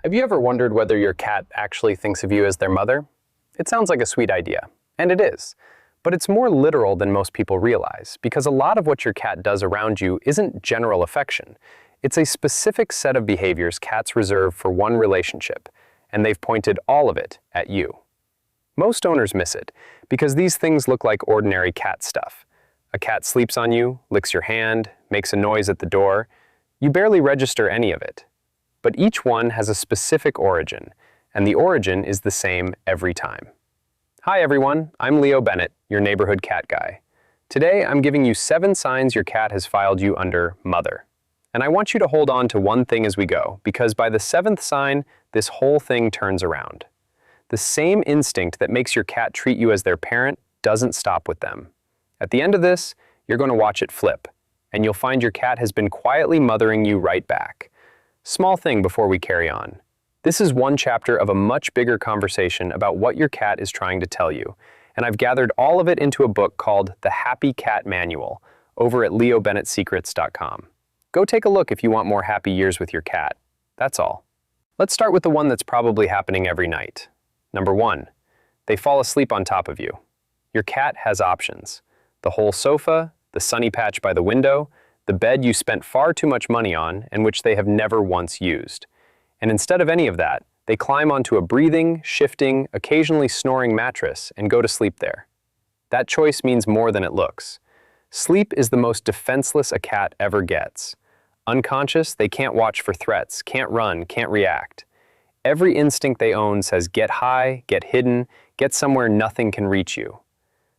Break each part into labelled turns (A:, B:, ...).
A: Have you ever wondered whether your cat actually thinks of you as their mother? It sounds like a sweet idea, and it is. But it's more literal than most people realize, because a lot of what your cat does around you isn't general affection. It's a specific set of behaviors cats reserve for one relationship, and they've pointed all of it at you. Most owners miss it, because these things look like ordinary cat stuff. A cat sleeps on you, licks your hand, makes a noise at the door. You barely register any of it. But each one has a specific origin, and the origin is the same every time. Hi everyone, I'm Leo Bennett, your neighborhood cat guy. Today I'm giving you 7 signs your cat has filed you under mother. And I want you to hold on to one thing as we go, because by the 7th sign, this whole thing turns around. The same instinct that makes your cat treat you as their parent doesn't stop with them. At the end of this, you're going to watch it flip, and you'll find your cat has been quietly mothering you right back. Small thing before we carry on. This is one chapter of a much bigger conversation about what your cat is trying to tell you, and I've gathered all of it into a book called The Happy Cat Manual over at leobennettsecrets.com. Go take a look if you want more happy years with your cat. That's all. Let's start with the one that's probably happening every night. Number 1. They fall asleep on top of you. Your cat has options. The whole sofa, the sunny patch by the window, the bed you spent far too much money on and which they have never once used. And instead of any of that, they climb onto a breathing, shifting, occasionally snoring mattress and go to sleep there. That choice means more than it looks. Sleep is the most defenseless a cat ever gets. Unconscious, they can't watch for threats, can't run, can't react. Every instinct they own says get high, get hidden, get somewhere nothing can reach you.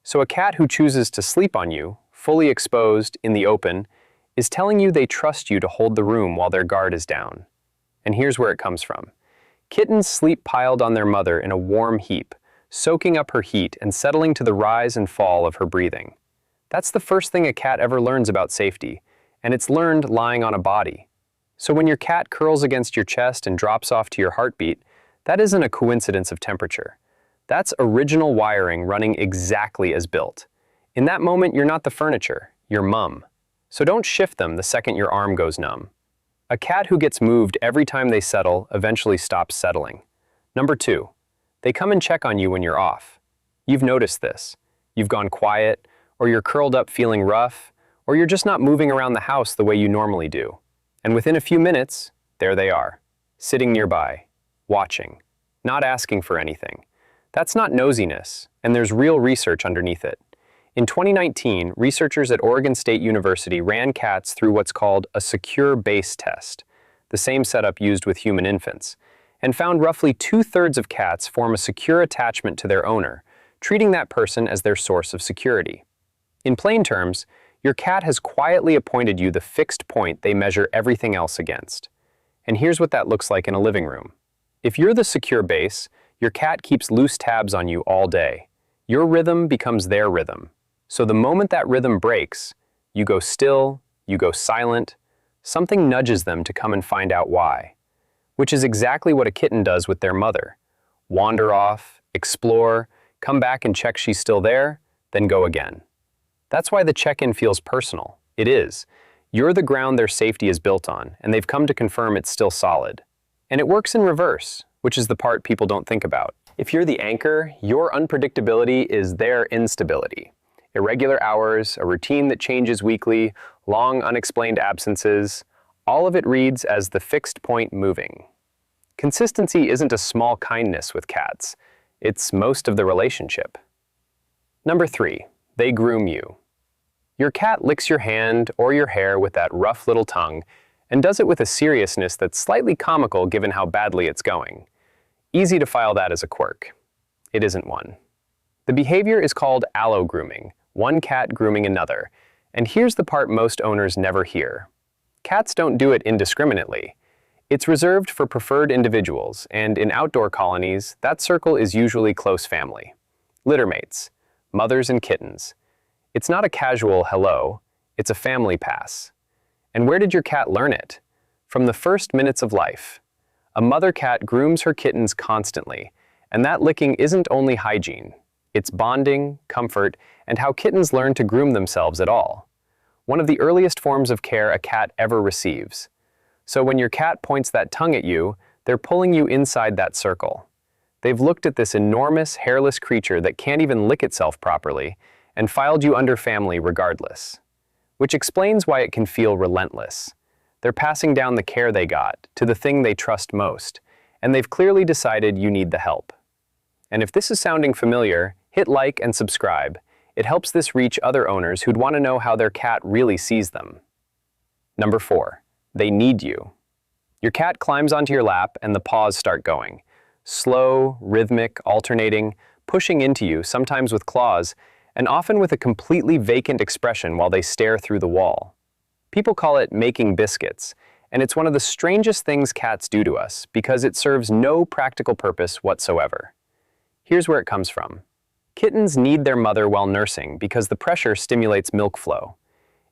A: So a cat who chooses to sleep on you, fully exposed, in the open, is telling you they trust you to hold the room while their guard is down. And here's where it comes from. Kittens sleep piled on their mother in a warm heap, soaking up her heat and settling to the rise and fall of her breathing. That's the first thing a cat ever learns about safety, and it's learned lying on a body. So when your cat curls against your chest and drops off to your heartbeat, that isn't a coincidence of temperature. That's original wiring running exactly as built. In that moment, you're not the furniture, you're mum. So don't shift them the second your arm goes numb. A cat who gets moved every time they settle eventually stops settling. Number 2, they come and check on you when you're off. You've noticed this. You've gone quiet, or you're curled up feeling rough, or you're just not moving around the house the way you normally do. And within a few minutes, there they are, sitting nearby, watching, not asking for anything. That's not nosiness, and there's real research underneath it. In 2019, researchers at Oregon State University ran cats through what's called a secure base test, the same setup used with human infants, and found roughly 2/3 of cats form a secure attachment to their owner, treating that person as their source of security. In plain terms, your cat has quietly appointed you the fixed point they measure everything else against. And here's what that looks like in a living room. If you're the secure base, your cat keeps loose tabs on you all day. Your rhythm becomes their rhythm. So the moment that rhythm breaks, you go still, you go silent, something nudges them to come and find out why. Which is exactly what a kitten does with their mother. Wander off, explore, come back and check she's still there, then go again. That's why the check-in feels personal. It is. You're the ground their safety is built on, and they've come to confirm it's still solid. And it works in reverse, which is the part people don't think about. If you're the anchor, your unpredictability is their instability. Irregular hours, a routine that changes weekly, long unexplained absences, all of it reads as the fixed point moving. Consistency isn't a small kindness with cats. It's most of the relationship. Number 3, they groom you. Your cat licks your hand or your hair with that rough little tongue and does it with a seriousness that's slightly comical given how badly it's going. Easy to file that as a quirk. It isn't one. The behavior is called allo grooming, one cat grooming another, and here's the part most owners never hear. Cats don't do it indiscriminately. It's reserved for preferred individuals, and in outdoor colonies, that circle is usually close family. Littermates, mothers and kittens. It's not a casual hello, it's a family pass. And where did your cat learn it? From the first minutes of life. A mother cat grooms her kittens constantly, and that licking isn't only hygiene. It's bonding, comfort, and how kittens learn to groom themselves at all. One of the earliest forms of care a cat ever receives. So when your cat points that tongue at you, They're pulling you inside that circle. They've looked at this enormous, hairless creature that can't even lick itself properly and filed you under family regardless. Which explains why it can feel relentless. They're passing down the care they got to the thing they trust most, and they've clearly decided you need the help. And if this is sounding familiar, hit like and subscribe. It helps this reach other owners who'd want to know how their cat really sees them. Number 4. They need you. Your cat climbs onto your lap and the paws start going. Slow, rhythmic, alternating, pushing into you, sometimes with claws, and often with a completely vacant expression while they stare through the wall. People call it making biscuits, and it's one of the strangest things cats do to us because it serves no practical purpose whatsoever. Here's where it comes from. Kittens need their mother while nursing because the pressure stimulates milk flow.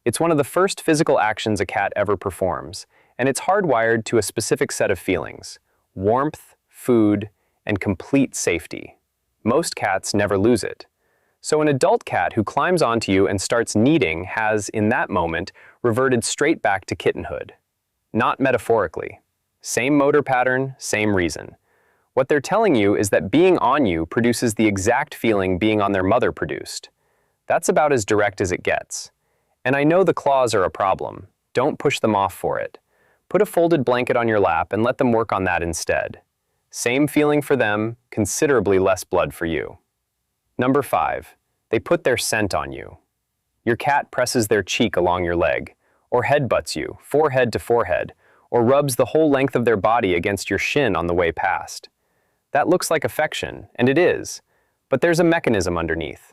A: It's one of the first physical actions a cat ever performs, and it's hardwired to a specific set of feelings: warmth, food, and complete safety. Most cats never lose it. So an adult cat who climbs onto you and starts kneading has, in that moment, reverted straight back to kittenhood. Not metaphorically. Same motor pattern, same reason. What they're telling you is that being on you produces the exact feeling being on their mother produced. That's about as direct as it gets. And I know the claws are a problem. Don't push them off for it. Put a folded blanket on your lap and let them work on that instead. Same feeling for them, considerably less blood for you. Number 5. They put their scent on you. Your cat presses their cheek along your leg, or headbutts you, forehead to forehead, or rubs the whole length of their body against your shin on the way past. That looks like affection, and it is, but there's a mechanism underneath.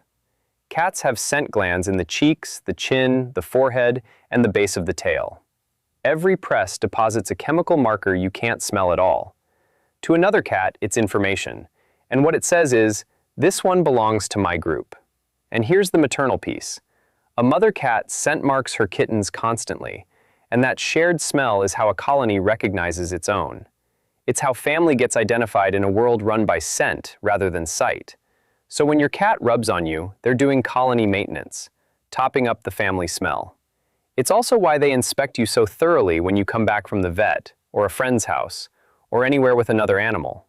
A: Cats have scent glands in the cheeks, the chin, the forehead, and the base of the tail. Every press deposits a chemical marker you can't smell at all. To another cat, it's information, and what it says is, "This one belongs to my group." And here's the maternal piece. A mother cat scent marks her kittens constantly, and that shared smell is how a colony recognizes its own. It's how family gets identified in a world run by scent rather than sight. So when your cat rubs on you, they're doing colony maintenance, topping up the family smell. It's also why they inspect you so thoroughly when you come back from the vet, or a friend's house, or anywhere with another animal.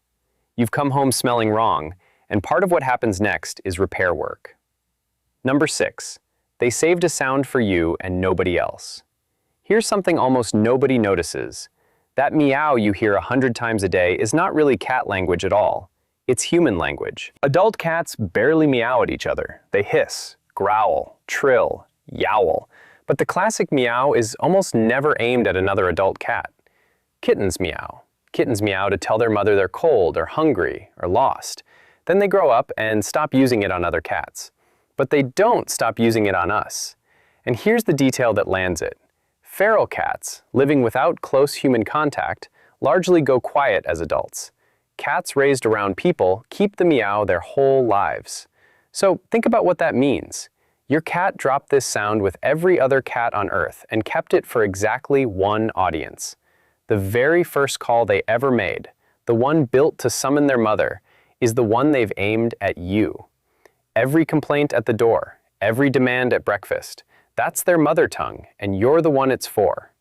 A: You've come home smelling wrong, and part of what happens next is repair work. Number 6. They saved a sound for you and nobody else. Here's something almost nobody notices. That meow you hear 100 times a day is not really cat language at all. It's human language. Adult cats barely meow at each other. They hiss, growl, trill, yowl. But the classic meow is almost never aimed at another adult cat. Kittens meow. Kittens meow to tell their mother they're cold or hungry or lost. Then they grow up and stop using it on other cats. But they don't stop using it on us. And here's the detail that lands it. Feral cats, living without close human contact, largely go quiet as adults. Cats raised around people keep the meow their whole lives. So think about what that means. Your cat dropped this sound with every other cat on Earth and kept it for exactly one audience. The very first call they ever made, the one built to summon their mother, is the one they've aimed at you. Every complaint at the door, every demand at breakfast, that's their mother tongue, and you're the one it's for.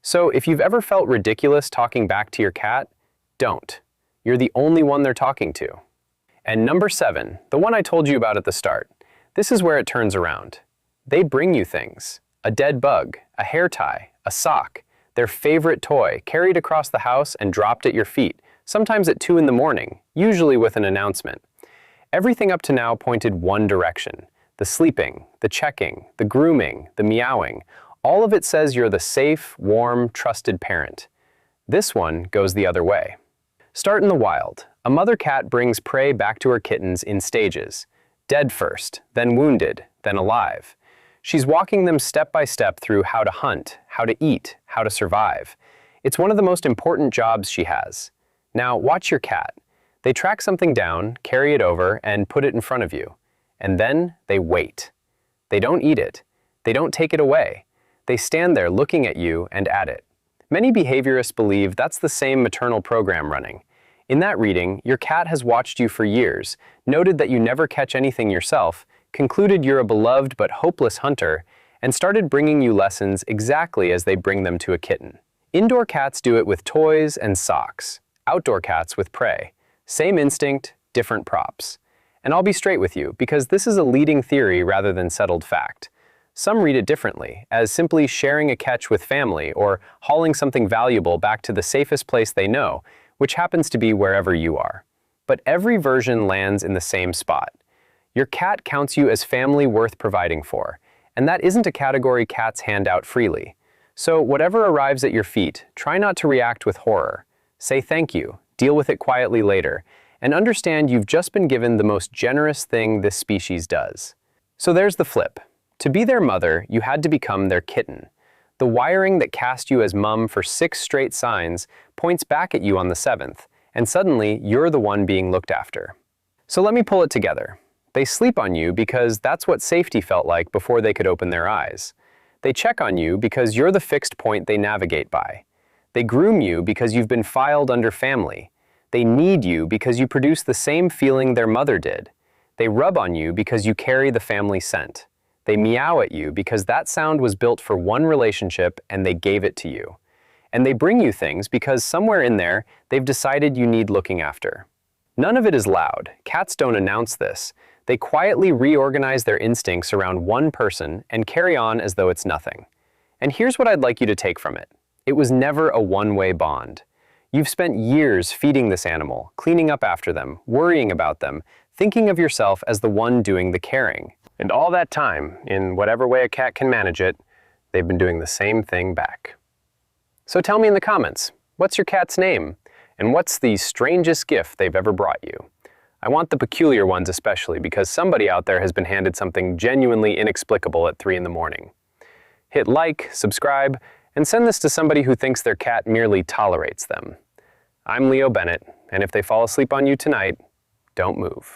A: So if you've ever felt ridiculous talking back to your cat, don't. You're the only one they're talking to. And number 7, the one I told you about at the start. This is where it turns around. They bring you things. A dead bug, a hair tie, a sock, their favorite toy carried across the house and dropped at your feet, sometimes at 2 in the morning, usually with an announcement. Everything up to now pointed one direction. The sleeping, the checking, the grooming, the meowing. All of it says you're the safe, warm, trusted parent. This one goes the other way. Start in the wild. A mother cat brings prey back to her kittens in stages. Dead first, then wounded, then alive. She's walking them step by step through how to hunt, how to eat, how to survive. It's one of the most important jobs she has. Now watch your cat. They track something down, carry it over, and put it in front of you. And then they wait. They don't eat it. They don't take it away. They stand there looking at you and at it. Many behaviorists believe that's the same maternal program running. In that reading, your cat has watched you for years, noted that you never catch anything yourself, concluded you're a beloved but hopeless hunter, and started bringing you lessons exactly as they bring them to a kitten. Indoor cats do it with toys and socks. outdoor cats with prey. Same instinct, different props. And I'll be straight with you, because this is a leading theory rather than settled fact. Some read it differently, as simply sharing a catch with family or hauling something valuable back to the safest place they know, which happens to be wherever you are. But every version lands in the same spot. Your cat counts you as family worth providing for, and that isn't a category cats hand out freely. So whatever arrives at your feet, try not to react with horror. Say thank you, deal with it quietly later, and understand you've just been given the most generous thing this species does. So there's the flip. To be their mother, you had to become their kitten. The wiring that cast you as mum for 6 straight signs points back at you on the 7th, and suddenly you're the one being looked after. So let me pull it together. They sleep on you because that's what safety felt like before they could open their eyes. They check on you because you're the fixed point they navigate by. They groom you because you've been filed under family. They knead you because you produce the same feeling their mother did. They rub on you because you carry the family scent. They meow at you because that sound was built for one relationship and they gave it to you. And they bring you things because somewhere in there, they've decided you need looking after. None of it is loud. Cats don't announce this. They quietly reorganize their instincts around one person and carry on as though it's nothing. And here's what I'd like you to take from it. It was never a one-way bond. You've spent years feeding this animal, cleaning up after them, worrying about them, thinking of yourself as the one doing the caring. And all that time, in whatever way a cat can manage it, they've been doing the same thing back. So tell me in the comments, what's your cat's name? And what's the strangest gift they've ever brought you? I want the peculiar ones especially because somebody out there has been handed something genuinely inexplicable at 3 in the morning. Hit like, subscribe, and send this to somebody who thinks their cat merely tolerates them. I'm Leo Bennett, and if they fall asleep on you tonight, don't move.